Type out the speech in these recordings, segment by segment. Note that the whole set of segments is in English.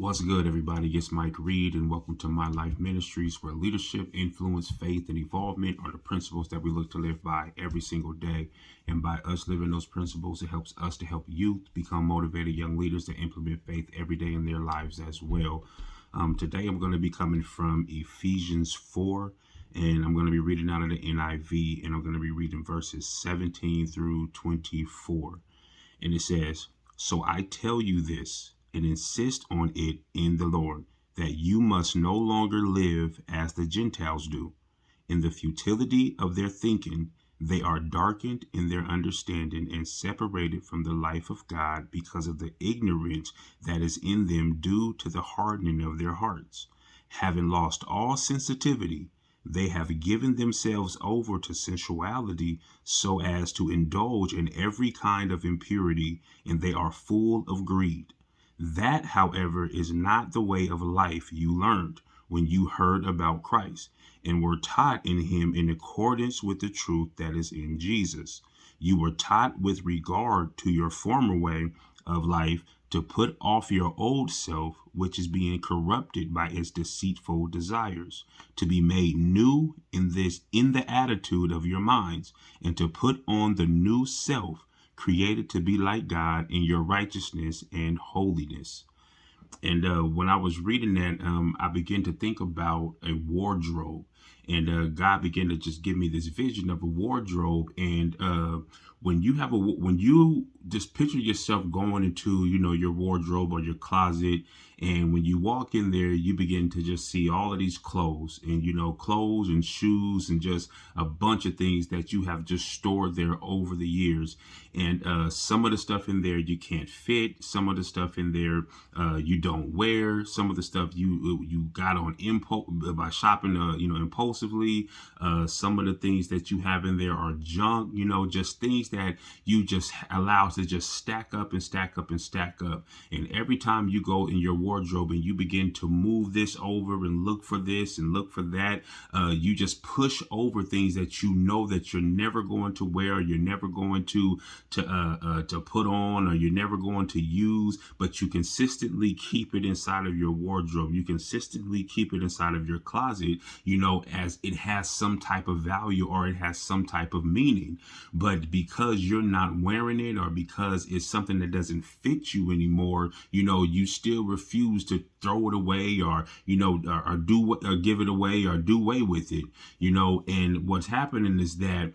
What's good, everybody? It's Mike Reed, and welcome to My Life Ministries, where leadership, influence, faith, and evolvement are the principles that we look to live by every single day. And by us living those principles, it helps us to help youth become motivated young leaders to implement faith every day in their lives as well. Today, I'm going to be coming from Ephesians 4, and I'm going to be reading out of the NIV, and I'm going to be reading verses 17 through 24. And it says, "So I tell you this, and insist on it in the Lord, that you must no longer live as the Gentiles do. In the futility of their thinking, they are darkened in their understanding and separated from the life of God because of the ignorance that is in them due to the hardening of their hearts. Having lost all sensitivity, they have given themselves over to sensuality so as to indulge in every kind of impurity, and they are full of greed. That, however, is not the way of life you learned when you heard about Christ and were taught in him in accordance with the truth that is in Jesus. You were taught with regard to your former way of life to put off your old self, which is being corrupted by its deceitful desires, to be made new in the attitude of your minds, and to put on the new self, created to be like God in your righteousness and holiness." And when I was reading that, I began to think about a wardrobe. And God began to just give me this vision of a wardrobe. And when you just picture yourself going into, your wardrobe or your closet, and when you walk in there, you begin to just see all of these clothes and, clothes and shoes and just a bunch of things that you have just stored there over the years. And some of the stuff in there you can't fit. Some of the stuff in there you don't wear. Some of the stuff you got on impulse by shopping, impulsively. Some of the things that you have in there are junk. Just things that you just allow to just stack up and stack up and stack up. And every time you go in your wardrobe and you begin to move this over and look for this and look for that, you just push over things that you know that you're never going to wear, you're never going to put on, or you're never going to use, but you consistently keep it inside of your wardrobe. You consistently keep it inside of your closet, as it has some type of value or it has some type of meaning. But because you're not wearing it, or because it's something that doesn't fit you anymore, you still refuse to throw it away, or give it away, or do away with it. And what's happening is that,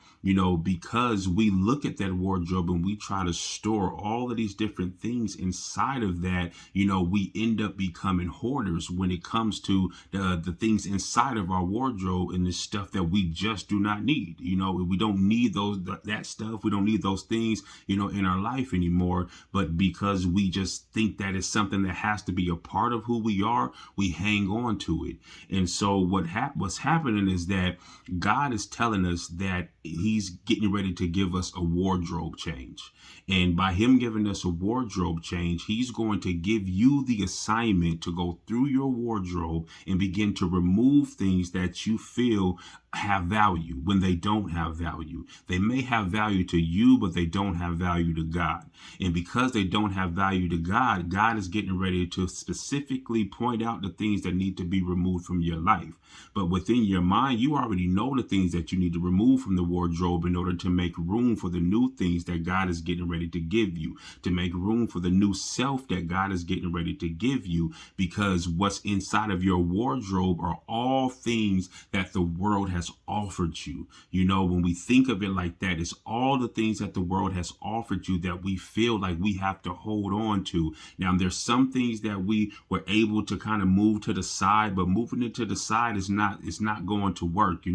because we look at that wardrobe and we try to store all of these different things inside of that, we end up becoming hoarders when it comes to the things inside of our wardrobe and the stuff that we just do not need. We don't need that stuff. We don't need those things, in our life anymore. But because we just think that it's something that has to be a part of who we are, we hang on to it. And so what's happening is that God is telling us that he's getting ready to give us a wardrobe change. And by him giving us a wardrobe change, he's going to give you the assignment to go through your wardrobe and begin to remove things that you feel have value when they don't have value. They may have value to you, but they don't have value to God. And because they don't have value to God, God is getting ready to specifically point out the things that need to be removed from your life. But within your mind, you already know the things that you need to remove from the wardrobe in order to make room for the new things that God is getting ready to give you, to make room for the new self that God is getting ready to give you. Because what's inside of your wardrobe are all things that the world has offered you. When we think of it like that, it's all the things that the world has offered you that we feel like we have to hold on to. Now, there's some things that we were able to kind of move to the side, but moving it to the side is not going to work.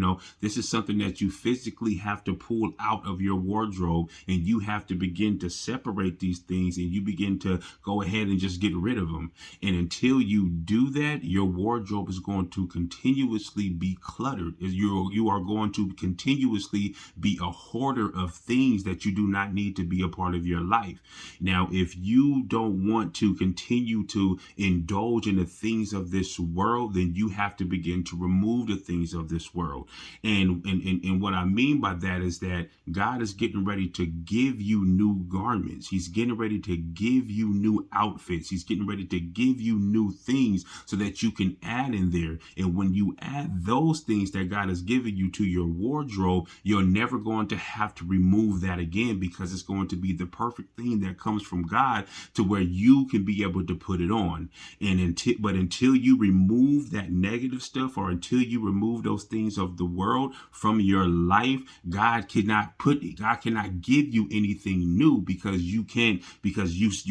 This is something that you physically have to pull out of your wardrobe, and you have to begin to separate these things, and you begin to go ahead and just get rid of them. And until you do that, your wardrobe is going to continuously be cluttered. You're you are going to continuously be a hoarder of things that you do not need to be a part of your life. Now, if you don't want to continue to indulge in the things of this world, then you have to begin to remove the things of this world. And what I mean by that is that God is getting ready to give you new garments. He's getting ready to give you new outfits. He's getting ready to give you new things so that you can add in there. And when you add those things that God has given you to your wardrobe, you're never going to have to remove that again, because it's going to be the perfect thing that comes from God to where you can be able to put it on. And until you remove that negative stuff, or until you remove those things of the world from your life, God cannot give you anything new, because you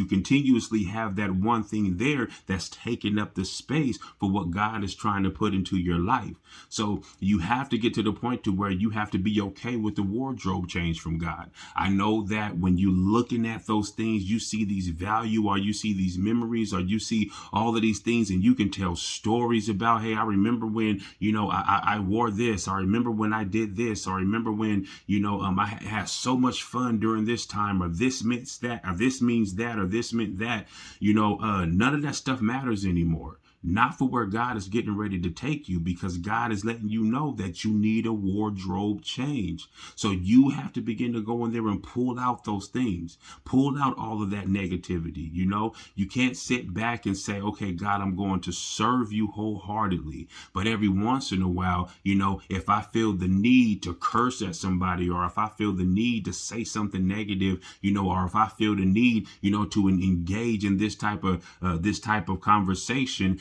continuously have that one thing there that's taking up the space for what God is trying to put into your life. So you have to get to the point to where you have to be okay with the wardrobe change from God. I know that when you're looking at those things, you see these value, or you see these memories, or you see all of these things, and you can tell stories about, hey, I remember when, I wore this. I remember when I did this. Or I remember when, I had so much fun during this time, or this means that, or this means that, or this meant that. None of that stuff matters anymore. Not for where God is getting ready to take you, because God is letting you know that you need a wardrobe change. So you have to begin to go in there and pull out those things, pull out all of that negativity. You can't sit back and say, okay, God, I'm going to serve you wholeheartedly. But every once in a while, if I feel the need to curse at somebody, or if I feel the need to say something negative, or if I feel the need, to engage in this type of conversation,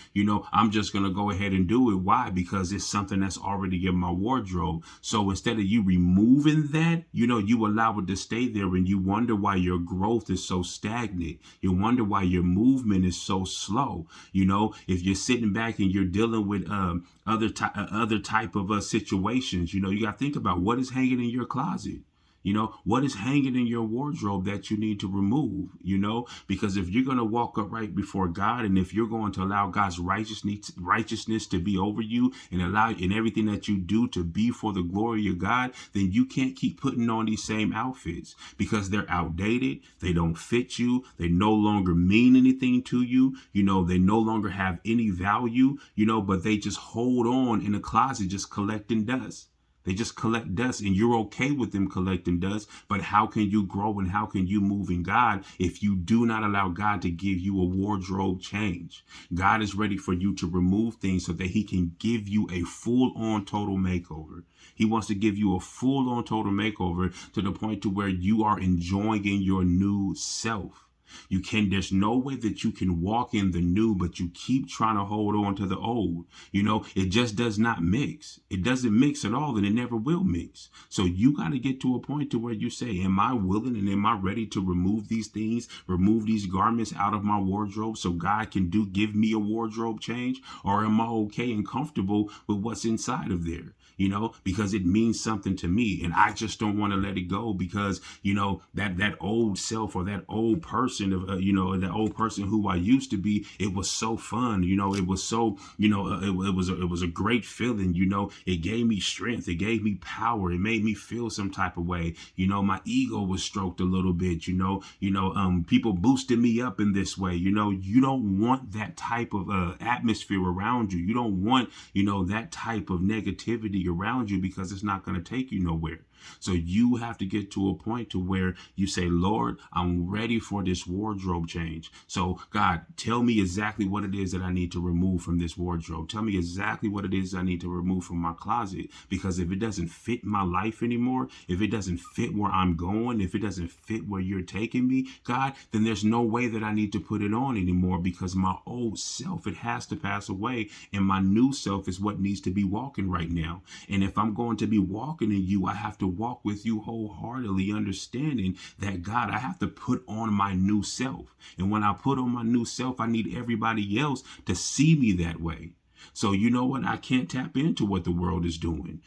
I'm just going to go ahead and do it. Why? Because it's something that's already in my wardrobe. So instead of you removing that, you allow it to stay there, and you wonder why your growth is so stagnant. You wonder why your movement is so slow. If you're sitting back and you're dealing with other type of situations, you got to think about what is hanging in your closet. What is hanging in your wardrobe that you need to remove, because if you're going to walk upright before God, and if you're going to allow God's righteousness to be over you, and allow in everything that you do to be for the glory of God, then you can't keep putting on these same outfits, because they're outdated. They don't fit you. They no longer mean anything to you. They no longer have any value, but they just hold on in a closet, just collecting dust. They just collect dust, and you're okay with them collecting dust. But how can you grow and how can you move in God if you do not allow God to give you a wardrobe change? God is ready for you to remove things so that he can give you a full-on total makeover. He wants to give you a full-on total makeover to the point to where you are enjoying your new self. There's no way that you can walk in the new, but you keep trying to hold on to the old. It just does not mix. It doesn't mix at all, and it never will mix. So you got to get to a point to where you say, am I willing and am I ready to remove these things, remove these garments out of my wardrobe so God can give me a wardrobe change? Or am I okay and comfortable with what's inside of there? Because it means something to me, and I just don't want to let it go, because, that old self, or that old person of, that old person who I used to be, it was so fun. It was so, it was a great feeling. It gave me strength. It gave me power. It made me feel some type of way. My ego was stroked a little bit, people boosted me up in this way. You don't want that type of atmosphere around you. You don't want, that type of negativity around you, because it's not going to take you nowhere. So you have to get to a point to where you say, Lord, I'm ready for this wardrobe change. So God, tell me exactly what it is that I need to remove from this wardrobe. Tell me exactly what it is I need to remove from my closet. Because if it doesn't fit my life anymore, if it doesn't fit where I'm going, if it doesn't fit where you're taking me, God, then there's no way that I need to put it on anymore, because my old self, it has to pass away. And my new self is what needs to be walking right now. And if I'm going to be walking in you, I have to walk with you wholeheartedly, understanding that, God, I have to put on my new self. And when I put on my new self, I need everybody else to see me that way. So you know what? I can't tap into what the world is doing.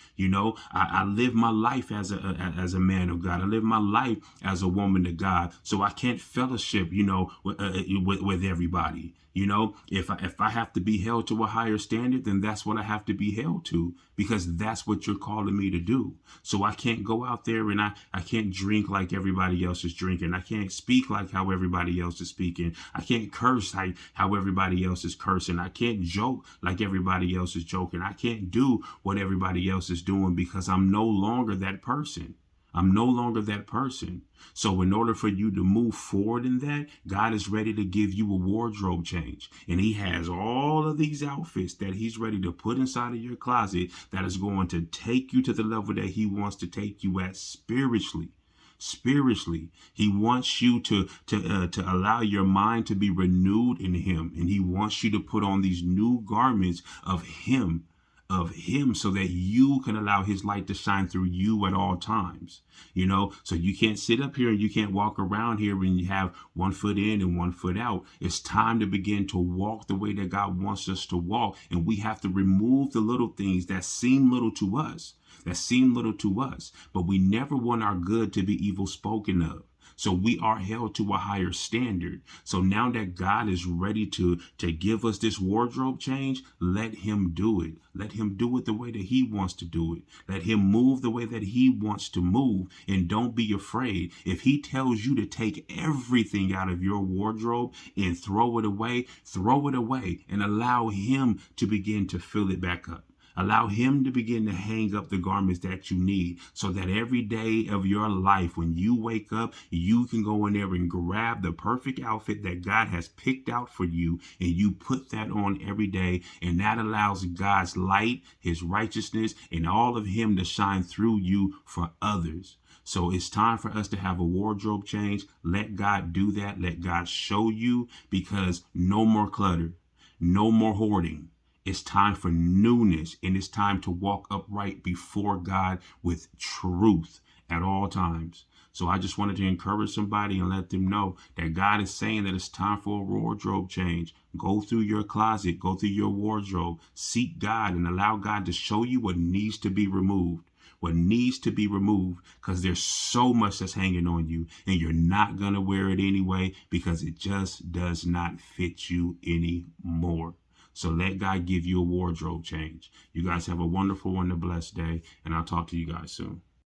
I live my life as a man of God. I live my life as a woman of God. So I can't fellowship, with everybody. You know, if I have to be held to a higher standard, then that's what I have to be held to, because that's what you're calling me to do. So I can't go out there and I can't drink like everybody else is drinking. I can't speak like how everybody else is speaking. I can't curse how everybody else is cursing. I can't joke like everybody else is joking. I can't do what everybody else is doing, because I'm no longer that person. I'm no longer that person. So in order for you to move forward in that, God is ready to give you a wardrobe change. And he has all of these outfits that he's ready to put inside of your closet that is going to take you to the level that he wants to take you at spiritually. Spiritually, he wants you to allow your mind to be renewed in him. And he wants you to put on these new garments of him, so that you can allow his light to shine through you at all times. You know, so you can't sit up here and you can't walk around here when you have one foot in and one foot out. It's time to begin to walk the way that God wants us to walk. And we have to remove the little things that seem little to us, but we never want our good to be evil spoken of. So we are held to a higher standard. So now that God is ready to give us this wardrobe change, let him do it. Let him do it the way that he wants to do it. Let him move the way that he wants to move. And don't be afraid. If he tells you to take everything out of your wardrobe and throw it away and allow him to begin to fill it back up. Allow him to begin to hang up the garments that you need, so that every day of your life, when you wake up, you can go in there and grab the perfect outfit that God has picked out for you, and you put that on every day. And that allows God's light, his righteousness, and all of him to shine through you for others. So it's time for us to have a wardrobe change. Let God do that. Let God show you, because no more clutter, no more hoarding. It's time for newness, and it's time to walk upright before God with truth at all times. So I just wanted to encourage somebody and let them know that God is saying that it's time for a wardrobe change. Go through your closet, go through your wardrobe, seek God, and allow God to show you what needs to be removed. Because there's so much that's hanging on you, and you're not going to wear it anyway, because it just does not fit you anymore. So let God give you a wardrobe change. You guys have a wonderful and a blessed day, and I'll talk to you guys soon.